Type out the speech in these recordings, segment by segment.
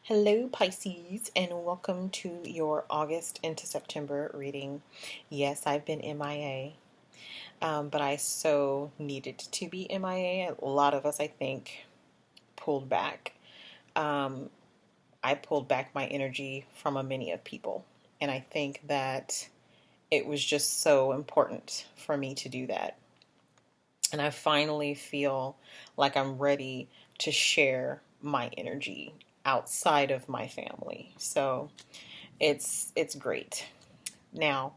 Hello, Pisces, and welcome to your August into September reading. Yes, I've been MIA, but I so needed to be MIA. A lot of us, I think, pulled back. Um, I pulled back my energy from a many of people, and I think that it was just so important for me to do that. And I finally feel like I'm ready to share my energy outside of my family. So it's great. Now,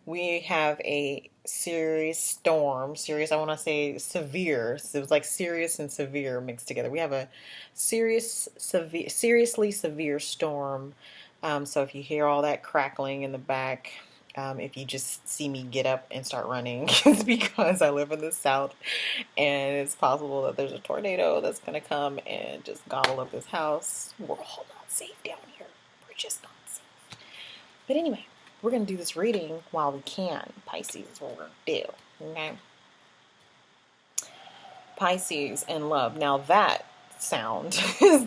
we have a serious storm. Serious, I want to say severe. So it was like serious and severe mixed together. We have a seriously severe storm. So if you hear all that crackling in the back, if you just see me get up and start running, it's because I live in the South and it's possible that there's a tornado that's going to come and just gobble up this house. We're all not safe down here. We're just not safe. But anyway, we're going to do this reading while we can. Pisces is what we're going to do. Okay? Pisces and love. Now that sound is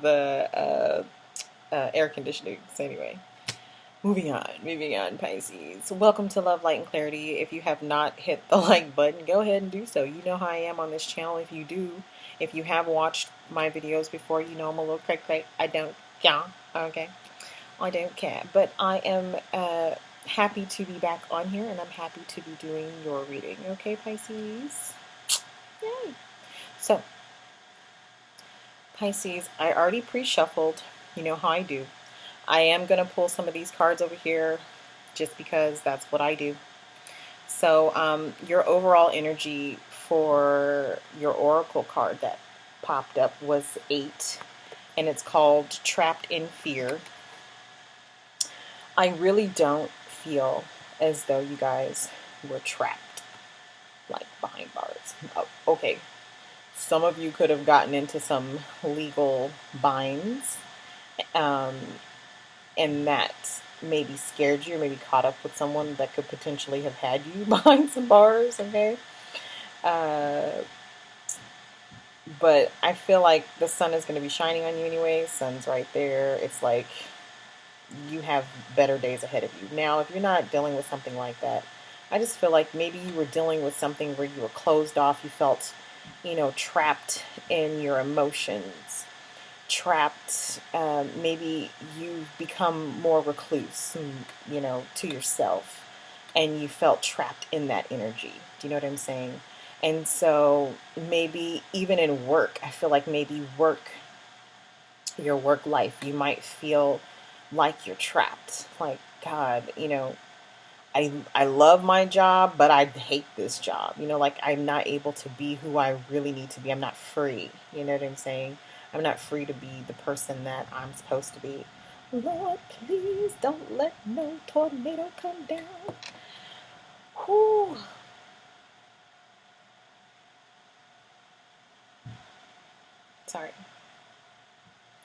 the air conditioning. So anyway, moving on, Pisces. Welcome to Love, Light, and Clarity. If you have not hit the like button, go ahead and do so. You know how I am on this channel. If you have watched my videos before, you know I'm a little cray-cray. I don't care. Okay. I don't care. But I am happy to be back on here, and I'm happy to be doing your reading. Okay, Pisces? Yay. So, Pisces, I already pre-shuffled. You know how I do. I am going to pull some of these cards over here just because that's what I do. So your overall energy for your oracle card that popped up was 8, and it's called Trapped in Fear. I really don't feel as though you guys were trapped, like behind bars. Oh, okay, some of you could have gotten into some legal binds, and that maybe scared you, or maybe caught up with someone that could potentially have had you behind some bars, okay? But I feel like the sun is going to be shining on you anyway. Sun's right there. It's like you have better days ahead of you. Now, if you're not dealing with something like that, I just feel like maybe you were dealing with something where you were closed off. You felt, trapped in your emotions, trapped. Maybe you've become more recluse, to yourself, and you felt trapped in that energy. Do you know what I'm saying? And so maybe even in work, I feel like maybe your work life, you might feel like you're trapped. Like, God, I love my job, but I hate this job. Like I'm not able to be who I really need to be. I'm not free. You know what I'm saying? I'm not free to be the person that I'm supposed to be. Lord, please don't let no tornado come down. Whew. Sorry.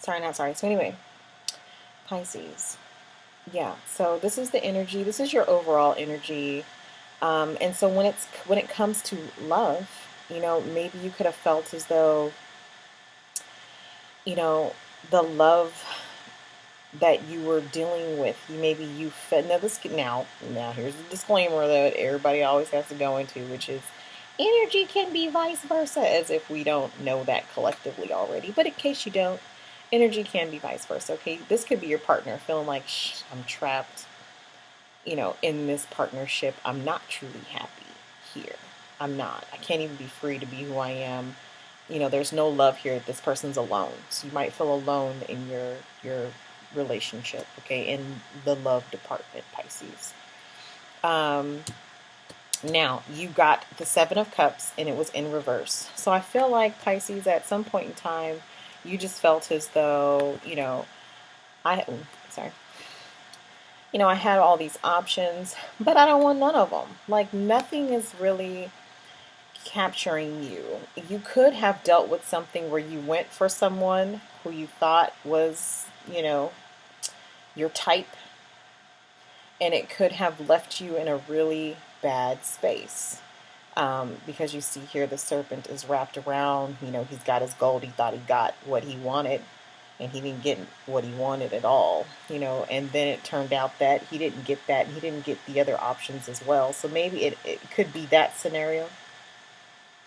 Not sorry. So anyway, Pisces. Yeah, so this is the energy. This is your overall energy. And so when it comes to love, maybe you could have felt as though, the love that you were dealing with, maybe you felt, now here's the disclaimer that everybody always has to go into, which is energy can be vice versa, as if we don't know that collectively already. But in case you don't, energy can be vice versa, okay? This could be your partner feeling like, I'm trapped, in this partnership. I'm not truly happy here. I'm not. I can't even be free to be who I am. There's no love here. This person's alone. So you might feel alone in your relationship, okay, in the love department, Pisces. Now, you got the 7 of Cups, and it was in reverse. So I feel like, Pisces, at some point in time, you just felt as though, I had all these options, but I don't want none of them. Like, nothing is really capturing you. You could have dealt with something where you went for someone who you thought was, your type, and it could have left you in a really bad space. Because you see here the serpent is wrapped around, he's got his gold. He thought he got what he wanted, and he didn't get what he wanted at all, and then it turned out that he didn't get that, and he didn't get the other options as well. So maybe it could be that scenario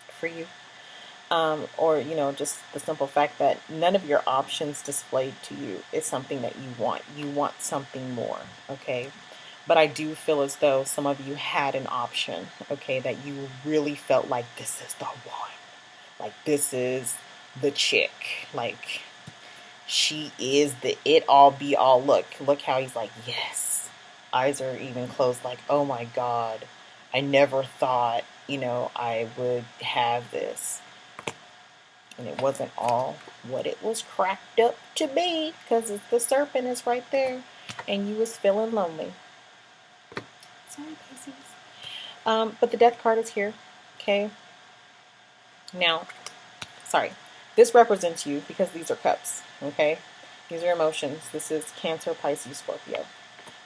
for you. Or, just the simple fact that none of your options displayed to you is something that you want. You want something more, okay? But I do feel as though some of you had an option, okay, that you really felt like this is the one. Like, this is the chick. Like, she is the it all be all. Look how he's like, yes. Eyes are even closed, like, oh my God. I never thought, I would have this. And it wasn't all what it was cracked up to be, because the serpent is right there, and you was feeling lonely. Sorry, Pisces. But the death card is here. Okay. Now, sorry. This represents you because these are cups. Okay. These are emotions. This is Cancer, Pisces, Scorpio.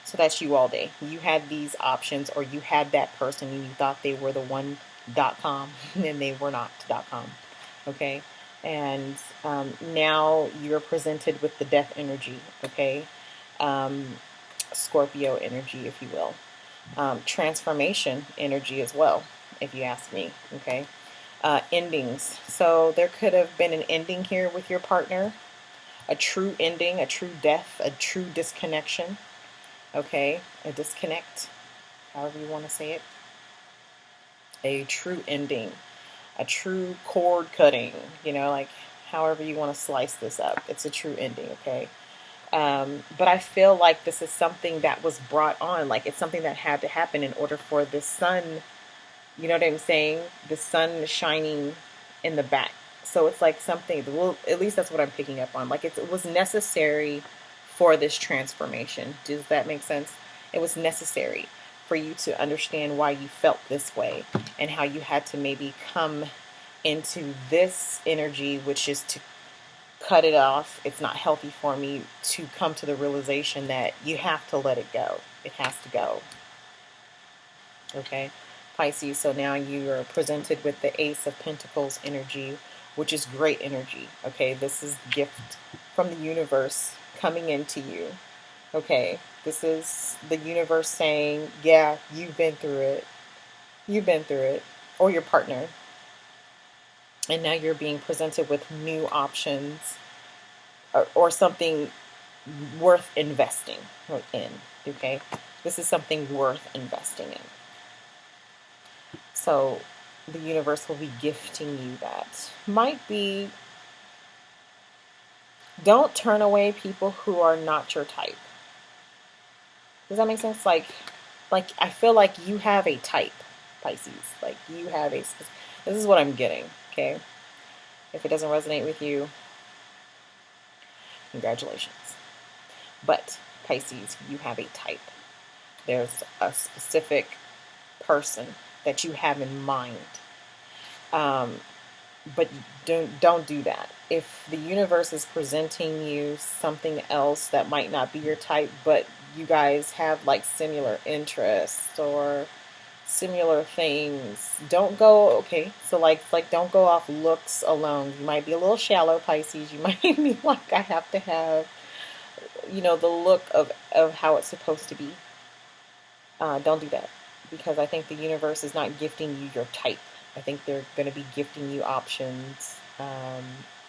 So that's you all day. You had these options, or you had that person and you thought they were the one.com and they were not .com. Okay. And now you're presented with the death energy. Okay. Scorpio energy, if you will. Transformation energy as well, if you ask me. Okay. Endings. So there could have been an ending here with your partner, a true ending, a true death, a true disconnection. Okay. A disconnect, however you want to say it. A true ending, a true cord cutting, like however you want to slice this up. It's a true ending. Okay. But I feel like this is something that was brought on, like it's something that had to happen in order for the sun, you know what I'm saying? The sun shining in the back. So it's like something, well, at least that's what I'm picking up on. Like it was necessary for this transformation. Does that make sense? It was necessary for you to understand why you felt this way and how you had to maybe come into this energy, which is to cut it off. It's not healthy for me, to come to the realization that you have to let it go. It has to go. Okay, Pisces. So now you are presented with the Ace of Pentacles energy, which is great energy. Okay, this is gift from the universe coming into you. Okay, this is the universe saying, yeah, you've been through it. You've been through it. Or your partner. And now you're being presented with new options, or something worth investing in. Okay, this is something worth investing in. So the universe will be gifting you that. Might be, don't turn away people who are not your type. Does that make sense? Like I feel like you have a type, Pisces. Like you have a, this is what I'm getting. Okay, if it doesn't resonate with you, congratulations. But Pisces, you have a type. There's a specific person that you have in mind. But don't do that. If the universe is presenting you something else that might not be your type, but you guys have like similar interests or similar things, don't go, okay, so like don't go off looks alone. You might be a little shallow, Pisces. You might be like, I have to have, the look of how it's supposed to be. Don't do that, because I think the universe is not gifting you your type. I think they're going to be gifting you options.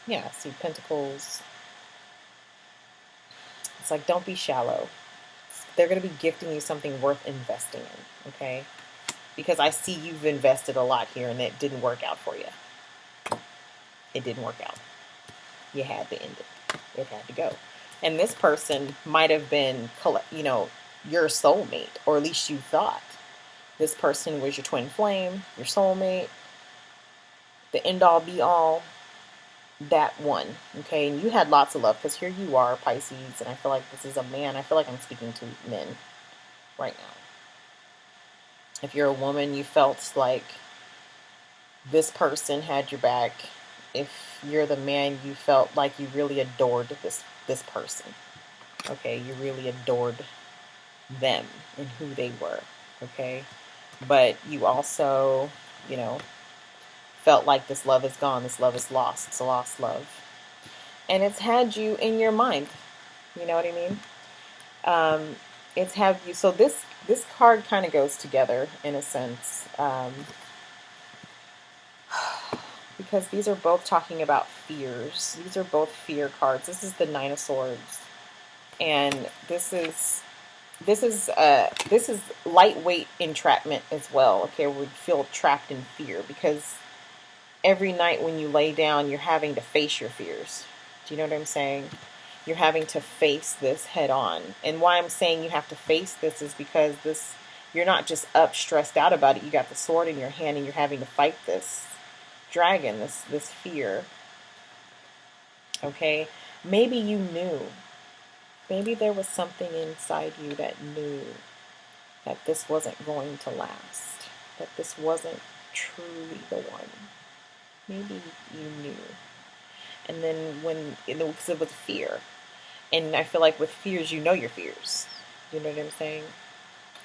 Yeah, see, Pentacles. It's like, don't be shallow. They're going to be gifting you something worth investing in, okay? Because I see you've invested a lot here and it didn't work out for you. It didn't work out. You had to end it. It had to go. And this person might have been, your soulmate, or at least you thought. This person was your twin flame, your soulmate, the end all be all, that one. Okay, and you had lots of love, because here you are, Pisces, and I feel like this is a man. I feel like I'm speaking to men right now. If you're a woman, you felt like this person had your back. If you're the man, you felt like you really adored this person. Okay, you really adored them and who they were. Okay, but you also you know, felt like this love is gone, this love is lost, it's a lost love. And it's had you in your mind. You know what I mean? It's had you. So this card kind of goes together in a sense, because these are both talking about fears. These are both fear cards. This is the Nine of Swords, and this is lightweight entrapment as well. Okay, we feel trapped in fear because every night when you lay down, you're having to face your fears. Do you know what I'm saying? You're having to face this head on. And why I'm saying you have to face this is because you're not just up stressed out about it. You got the sword in your hand and you're having to fight this dragon, this fear. Okay? Maybe you knew. Maybe there was something inside you that knew that this wasn't going to last, that this wasn't truly the one. Maybe you knew. And then because it was fear. And I feel like with fears, you know your fears. You know what I'm saying?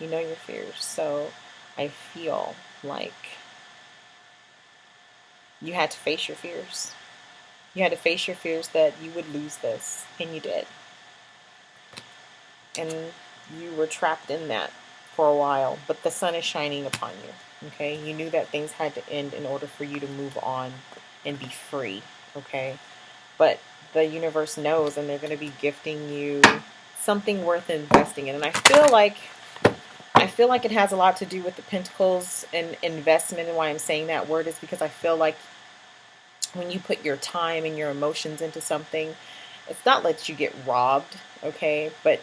You know your fears. So I feel like you had to face your fears. You had to face your fears that you would lose this. And you did. And you were trapped in that for a while. But the sun is shining upon you. Okay? You knew that things had to end in order for you to move on and be free. Okay? But the universe knows, and they're going to be gifting you something worth investing in. And I feel like it has a lot to do with the Pentacles and investment. And why I'm saying that word is because I feel like when you put your time and your emotions into something, it's not that you get robbed, okay? But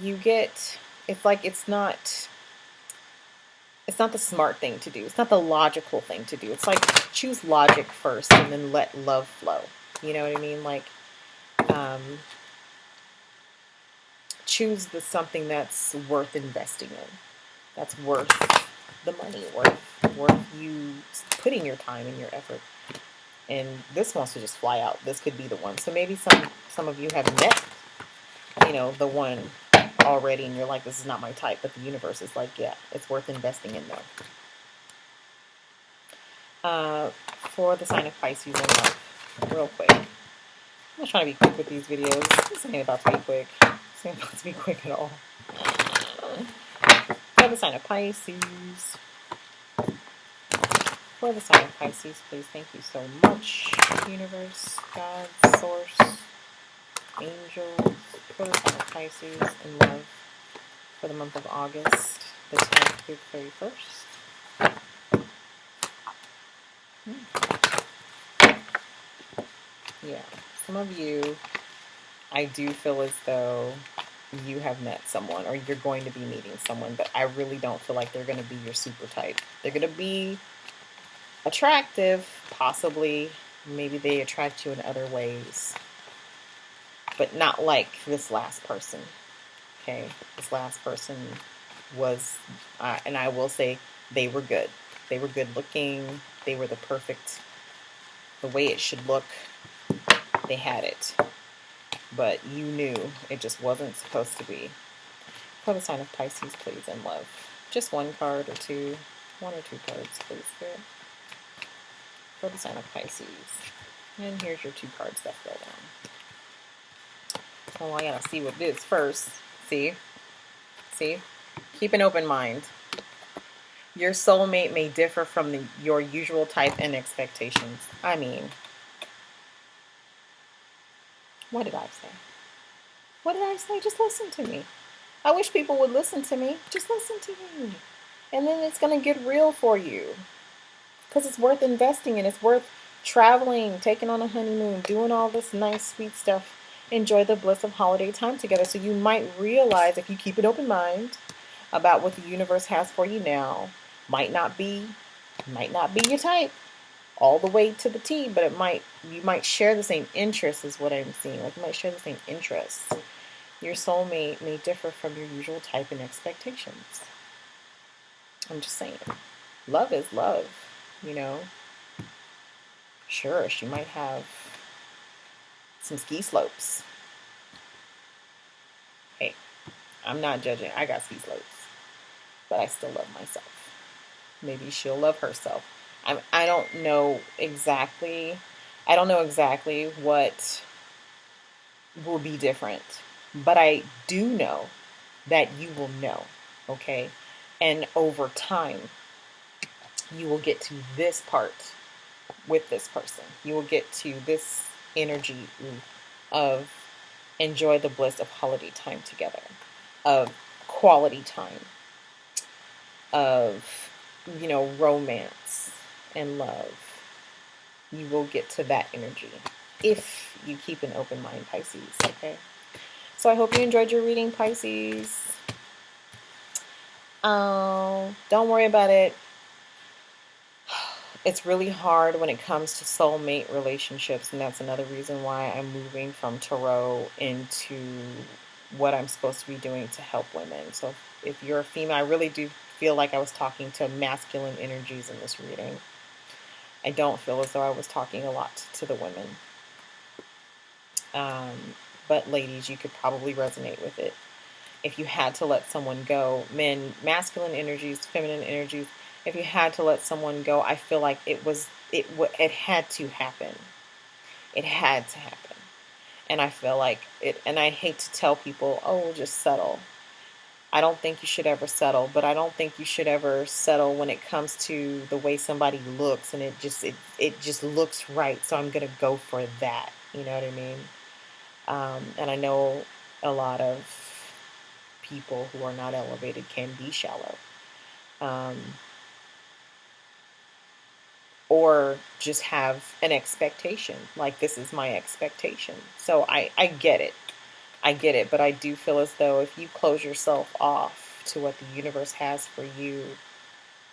you get, it's not the smart thing to do. It's not the logical thing to do. It's like choose logic first and then let love flow. You know what I mean? Like, choose something that's worth investing in. That's worth the money, worth you putting your time and your effort. And this wants to just fly out. This could be the one. So maybe some of you have met, the one already, and you're like, this is not my type. But the universe is like, yeah, it's worth investing in though. For the sign of Pisces in love, real quick. I'm not trying to be quick with these videos. This ain't about to be quick. This ain't about to be quick at all. For the sign of Pisces. For the sign of Pisces, please. Thank you so much. Universe, God, Source, Angels. For the sign of Pisces in love. For the month of August, the 10th through the 31st. Yeah. Some of you, I do feel as though you have met someone or you're going to be meeting someone, but I really don't feel like they're going to be your super type. They're going to be attractive, possibly. Maybe they attract you in other ways, but not like this last person. Okay? This last person was, and I will say they were good. They were good looking. They were the way it should look. They had it. But you knew it just wasn't supposed to be. For the sign of Pisces, please, in love. Just one card or two. One or two cards, please, Spirit. For the sign of Pisces. And here's your two cards that fell down. Oh, I gotta see what it is first. See? Keep an open mind. Your soulmate may differ from your usual type and expectations. I mean, what did I say? What did I say? Just listen to me. I wish people would listen to me. Just listen to me. And then it's going to get real for you. Because it's worth investing in. It's worth traveling, taking on a honeymoon, doing all this nice, sweet stuff. Enjoy the bliss of holiday time together. So you might realize, if you keep an open mind about what the universe has for you now, might not be your type all the way to the T, but you might share the same interests, is what I'm seeing. Like, you might share the same interests. Your soulmate may differ from your usual type and expectations. I'm just saying. Love is love, Sure, she might have some ski slopes. Hey, I'm not judging. I got ski slopes. But I still love myself. Maybe she'll love herself. I don't know exactly. I don't know exactly what will be different, but I do know that you will know, okay? And over time, you will get to this part with this person. You will get to this energy of enjoy the bliss of holiday time together, of quality time, of, romance and love. You will get to that energy if you keep an open mind, Pisces, okay? So I hope you enjoyed your reading, Pisces. Don't worry about it. It's really hard when it comes to soulmate relationships, and that's another reason why I'm moving from tarot into what I'm supposed to be doing to help women. So if you're a female, I really do feel like I was talking to masculine energies in this reading. I don't feel as though I was talking a lot to the women. But ladies, you could probably resonate with it. If you had to let someone go, men, masculine energies, feminine energies, if you had to let someone go, I feel like it had to happen. It had to happen. And I feel like it, and I hate to tell people, oh, just settle. I don't think you should ever settle, but I don't think you should ever settle when it comes to the way somebody looks, and it just looks right, so I'm going to go for that. You know what I mean? And I know a lot of people who are not elevated can be shallow. Or just have an expectation, like this is my expectation. So I get it. I get it, but I do feel as though if you close yourself off to what the universe has for you,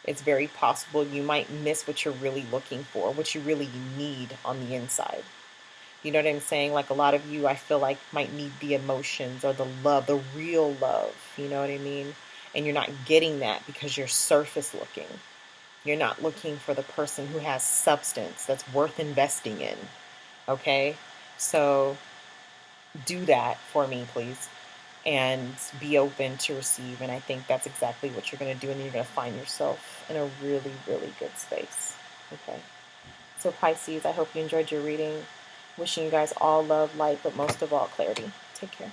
it's very possible you might miss what you're really looking for, what you really need on the inside. You know what I'm saying? Like a lot of you, I feel like might need the emotions or the love, the real love. You know what I mean? And you're not getting that because you're surface looking. You're not looking for the person who has substance that's worth investing in. Okay? So do that for me, please. And be open to receive. And I think that's exactly what you're going to do. And you're going to find yourself in a really, really good space. Okay? So Pisces, I hope you enjoyed your reading. Wishing you guys all love, light, but most of all clarity. Take care.